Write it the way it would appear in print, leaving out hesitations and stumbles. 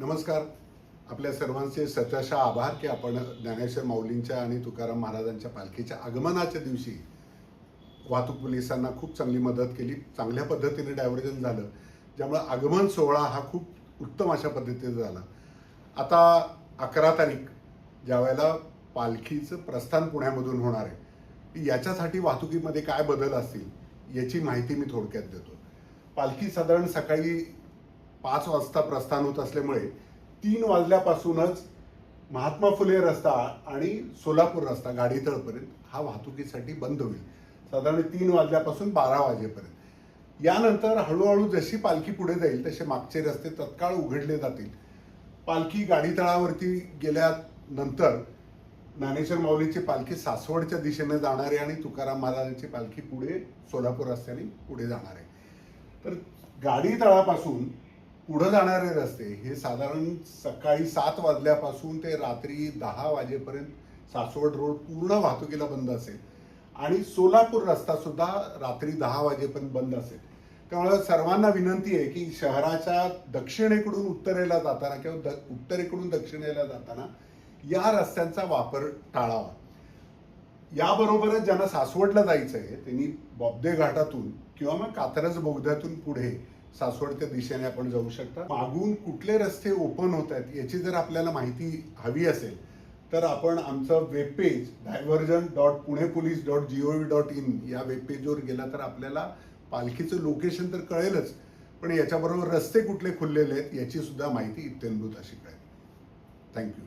नमस्कार. आपल्या सर्वांचे सतशः आभार की आपण ज्ञानेश्वर माऊलींच्या आणि तुकाराम महाराजांच्या पालखीच्या आगमनाच्या दिवशी वाहतूक पोलिसांना खूप चांगली मदत केली. चांगल्या पद्धतीने डायव्हर्जन झालं, ज्यामुळे आगमन सोहळा हा खूप उत्तम अशा पद्धतीने झाला. आता 11 तारीख ज्यावेळेला पालखीचं प्रस्थान पुण्यामधून होणार आहे, याच्यासाठी वाहतुकीमध्ये काय बदल असतील याची माहिती मी थोडक्यात देतो. पालखी साधारण सकाळी 5 वाजता प्रस्थान होत असल्यामुळे 3 वाजल्यापासूनच महात्मा फुले रस्ता आणि सोलापूर रस्ता गाडीतळपर्यंत हा वाहतुकीसाठी बंद होईल, साधारण 3 वाजल्यापासून 12 वाजेपर्यंत. यानंतर हळूहळू जशी पालखी पुढे जाईल तसे मागचे रस्ते तत्काळ उघडले जातील. पालखी गाडीतळावरती गेल्यानंतर ज्ञानेश्वर माऊलीची पालखी सासवडच्या दिशेने जाणार आहे आणि तुकाराम महाराजांची पालखी पुढे सोलापूर रस्त्याने पुढे जाणार आहे. तर गाडीतळापासून पुढे जाणारे रस्ते हे साधारण सकाळी 7 वाजल्यापासून ते रात्री 10 वाजेपर्यंत सासवड रोड पूर्ण वाहतुकीला बंद असेल आणि सोलापूर रस्ता सुद्धा रात्री 10 वाजेपर्यंत बंद असेल. त्यामुळे सर्वांना विनंती आहे की शहराच्या दक्षिणेकडून उत्तरेला जाताना किंवा उत्तरेकडून दक्षिणेला जाताना या रस्त्यांचा वापर टाळावा. याबरोबरच ज्यांना सासवडला जायचं आहे त्यांनी बॉब्दे घाटातून किंवा मग कात्रज बोगद्यातून पुढे सासवडच्या दिशेने आपण जाऊ शकता. मागून कुठले रस्ते ओपन होत आहेत याची जर आपल्याला माहिती हवी असेल तर आपण आमचं वेबपेज diversion.punepolice.gov.in या वेबपेजवर गेला तर आपल्याला पालखीचं लोकेशन तर कळेलच, पण याच्याबरोबर रस्ते कुठले खुललेले आहेत याची सुद्धा माहिती इत्यंभूत अशी कळेल. थँक्यू.